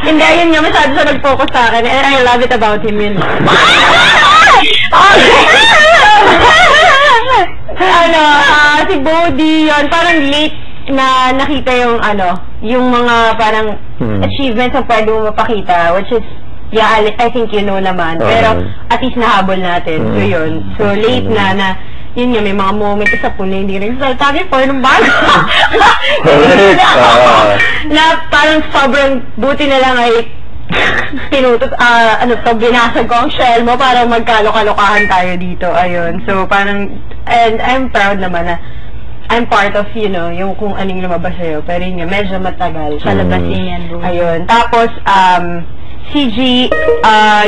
Hindi, yun nga, masyado siya nag-focus sa akin. And I love it about him yun. Si Bodhi, yun, parang late na nakita yung yung mga parang achievements na pwede mo mapakita, which is, yeah, I think you know naman. Pero at least nahabol natin. So yun. So late na yun nga, may mga moment sa pula, hindi rin sabi po ng bago. Na parang sobrang buti na lang ay binasag ko ang shell mo para magkaloka-lokahan tayo dito. Ayun. So parang, and I'm proud naman na I'm part of, yung kung anong lumabas sa'yo. Pero yun nga, medyo matagal. Sa labas yan. Ayun. Tapos, CG,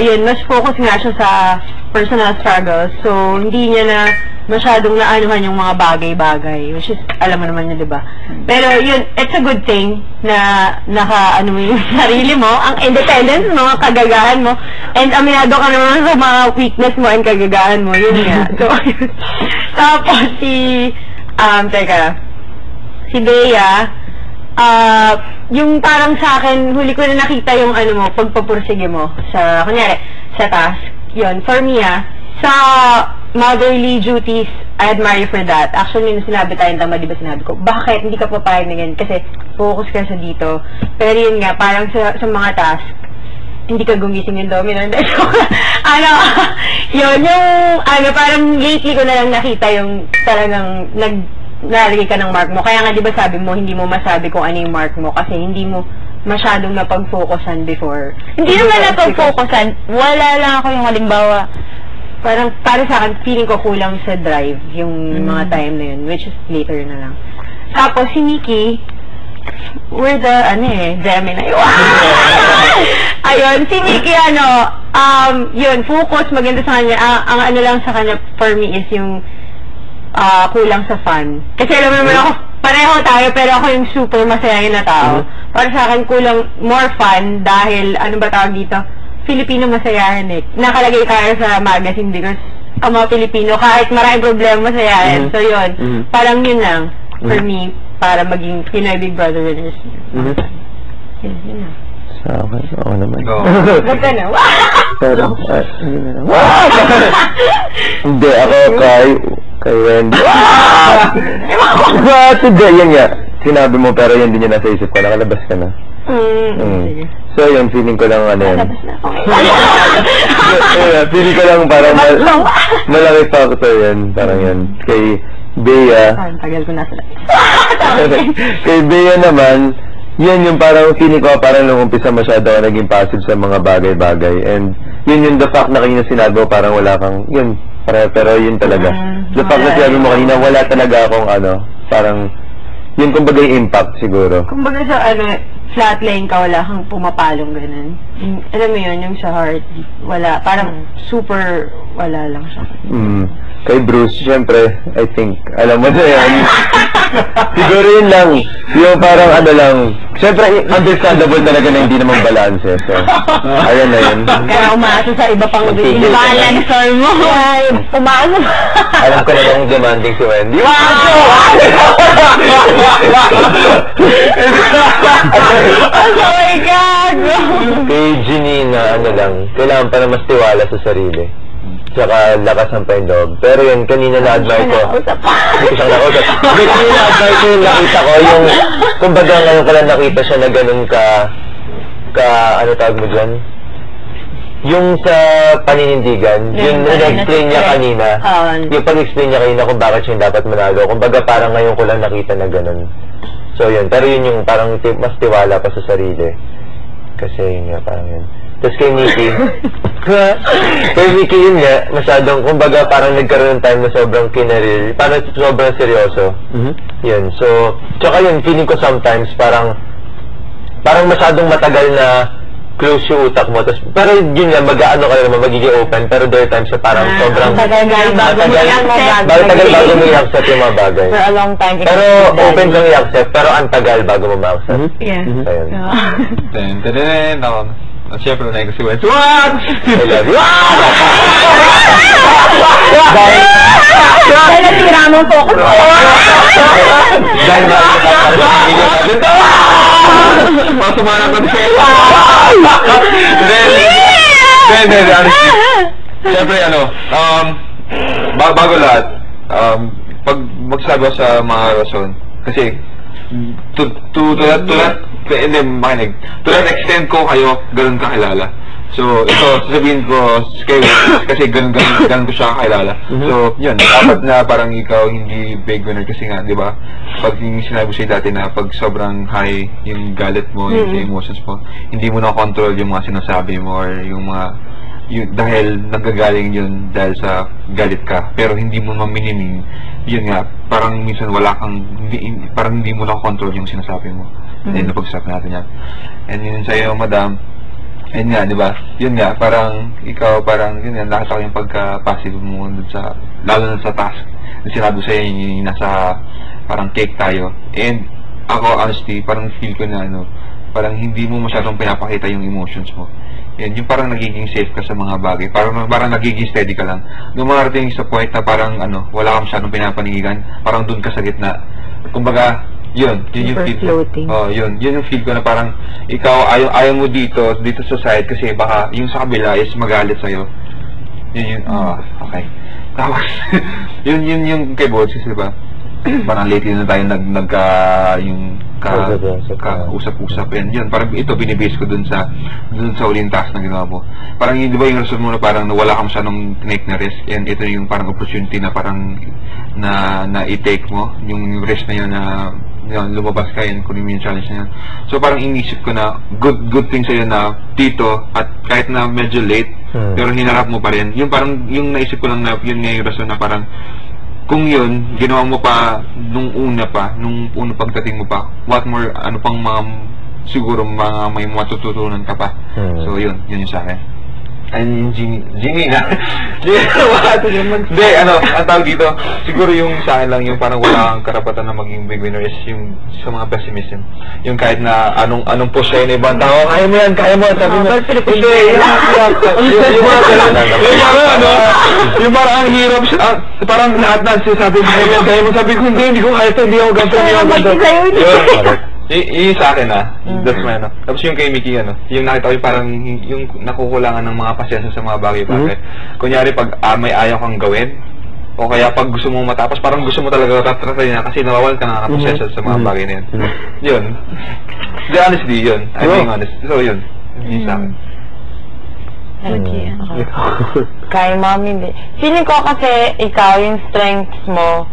yun, mas focus nga siya sa personal struggles. So, hindi niya na masyadong naanuhan yung mga bagay-bagay. Which is, alam mo naman yun, diba? Pero yun, it's a good thing na naka-ano mo yung sarili mo, ang independence mo, ang kagagahan mo, and aminado ka naman sa mga weakness mo and kagagahan mo. Yun nga. So, yun. Tapos, si Bea, yung parang sa akin, huli ko na nakita yung pagpapursige mo sa, kunyari, sa task. Yun, for me sa motherly duties, I admire you for that. Actually, nung sinabi tayong tama, di ba sinabi ko, bakit hindi ka papayag na ganyan? Kasi focus ka sa dito. Pero yun nga, parang sa mga task, hindi ka gumising yung domino. Yun, parang lately ko na lang nakita yung talagang nalagay ka ng mark mo. Kaya nga, di ba sabi mo, hindi mo masabi kung ano yung mark mo kasi hindi mo masyadong napag-focusan before. Hindi naman napag-focusan. Wala lang ako yung halimbawa. Parang, para sa akin, feeling ko kulang sa drive yung mga time na yun, which is later na lang. Tapos, si Nikki, we're the, Gemini. Ayun, si Nikki, yun, focus, maganda sa kanya. Ang lang sa kanya, for me, is yung kulang sa fun. Kasi alam mo naman ako, pareho tayo, pero ako yung super masayahin na tao. Para sa akin, kulang more fun dahil, ano ba tawag dito? Filipino masayahin Nakalagay tayo sa magazine because ang mga Pilipino, kahit maraming problema masayahin. So yun, parang yun lang, for me, para maging Pinoy Big Brother winners. Yun lang. Sa akin, oo naman. Huwag ka na. Pero, hindi, ako kay Wendy. Hindi, yan nga. Sinabi mo, pero yan din yung nasa isip ko. Nakalabas ka na. So, yun, feeling ko lang yan. Feeling ko lang parang malaki factor yan. Parang yan. Kay Bea. Tagal ko nasa Kay Bea naman, yan yung parang feeling ko parang nung umpisa masyado ako naging passive sa mga bagay-bagay. And yun yung the fact na kanina sinabi mo parang wala kang, yun, pero yun talaga. The fact na sinabi mo kanina wala talaga akong parang, yun kumbaga yung impact siguro. Kumbaga sa flatline ka, wala kang pumapalong ganun. Alam mo yun, yung sa heart, wala, parang super wala lang siya. Kay Bruce, syempre, I think, alam mo na yan. Siguro yun lang, yung parang lang, syempre, understandable talaga na hindi naman balance so, ayan na yun. Kaya umaasa sa iba pang balancer mo. Umaasa. Alam ko na yung demanding si Wendy. Oh my God! Kay Janina, kailangan pa na mas tiwala sa sarili. Tsaka lakas ng paindog. Pero yun, kanina na-admire ko. Hindi ko siyang nakausap. Kanina na-admire ko yung nakita ko. Yung, kumbaga ngayon ko lang nakita siya na ganun ano tawag mo dyan? Yung sa paninindigan, yung nag-explain niya kanina. Yung pag-explain niya kanina kung bakit siya dapat manalo. Kumbaga parang ngayon ko lang nakita na ganun. So yun, pero yun yung parang mas tiwala pa sa sarili. Kasi yun nga, parang yun. Tapos kay Nikki, yun nga, masyadong, kumbaga parang nagkaroon ng time na sobrang kinaril, parang sobrang seryoso. Yun, so, tsaka yun, feeling ko sometimes parang masyadong matagal na close yung utak mo. Tapos, pero yun nga, mag-ano ka naman, magiging open, pero there are times na parang sobrang tagal bago mo i-accept yung mga bagay. For a long time. Pero open kang i-accept, pero ang tagal bago mo ma-accept. Yeah. So, yun. Siyempre, na si Wes. What? I love you. Dahil natira mo po ako. Dahil Masumana ko siya. Hindi, honestly. Siyempre, bago lahat, pag magsabi ako sa mga rason, kasi, to that extent ko kayo, ganun kakilala. So, ito, sasabihin ko, kasi ganun ko siya kakilala. So, yun, dapat na parang ikaw hindi big winner kasi nga, di ba? Pag yung sinabi sa'yo dati na pag sobrang high yung galit mo, yung emotions mo, hindi mo na control yung mga sinasabi mo or yung mga, dahil nagagaling yun dahil sa galit ka, pero hindi mo maminining, yun nga, parang minsan wala kang, parang hindi mo na control yung sinasabi mo. Then, napag-usapan natin yan. And yun sa'yo, madam, yun nga, di ba? Yun nga, parang ikaw, parang, yun nga, nakita ko yung pagka-passive mo dun sa, lalo na sa task. Sinabi sa'yo yung nasa, parang cake tayo. And ako, honestly, parang feel ko na, parang hindi mo masyadong pinapakita yung emotions mo. Yan, yung parang nagiging safe ka sa mga bagay. Parang nagiging steady ka lang. Nung marating sa point na parang, wala ka masyadong pinapanigigan, parang dun ka sa gitna. Kumbaga, yun yung feel ko. Oh, yun yung feel ko na parang ikaw ayaw mo dito sa side kasi baka yung sa kabila is magalit sa'yo. Yun okay. Tapos yun yung kay Bods kasi diba? Parang lately na tayo usap-usap and yun parang ito binibase ko dun sa uling task na ginawa mo. Parang yun, di ba yung rason mo na parang nawala ka masyadong tinake na risk and ito yung parang opportunity na parang na i-take mo yung risk na yun na lumabas ka yun kung yung challenge na yun. So parang inisip ko na good thing sa'yo na dito at kahit na medyo late pero hinarap mo pa rin. Yung parang yung naisip ko lang na yun nga yung rason na parang kung yun, ginawa mo pa nung unang pagdating mo pa, what more, pang siguro may matututunan ka pa. So yun yung sa akin. Yung Genie na. Hindi, ang tawag dito, siguro yung sa akin lang, yung parang wala kang karapatan na maging big winner is yung sa mga pessimism. Yung kahit na anong push sa'yo na ibang tao, kaya mo yan, sabi mo. Hindi, yung parang ang hirap, parang lahat na sinasabi mo, kaya mo, sabi ko, hindi ko kaya ito, hindi ako ganito, yung sa akin that's my Tapos yung kay Mickey yung nakita ko yung parang yung nakukulangan ng mga pasyensya sa mga bagay-bagay. Kunyari pag may ayaw kang gawin, o kaya pag gusto mo matapos, parang gusto mo talaga tatratin na kasi nawawalan ka ng pasyensya sa mga bagay na yun. Yun. Honestly, yun. I'm being honest. So yun. Yung sa akin. Okay. Kay mami, feeling ko kasi ikaw yung strengths mo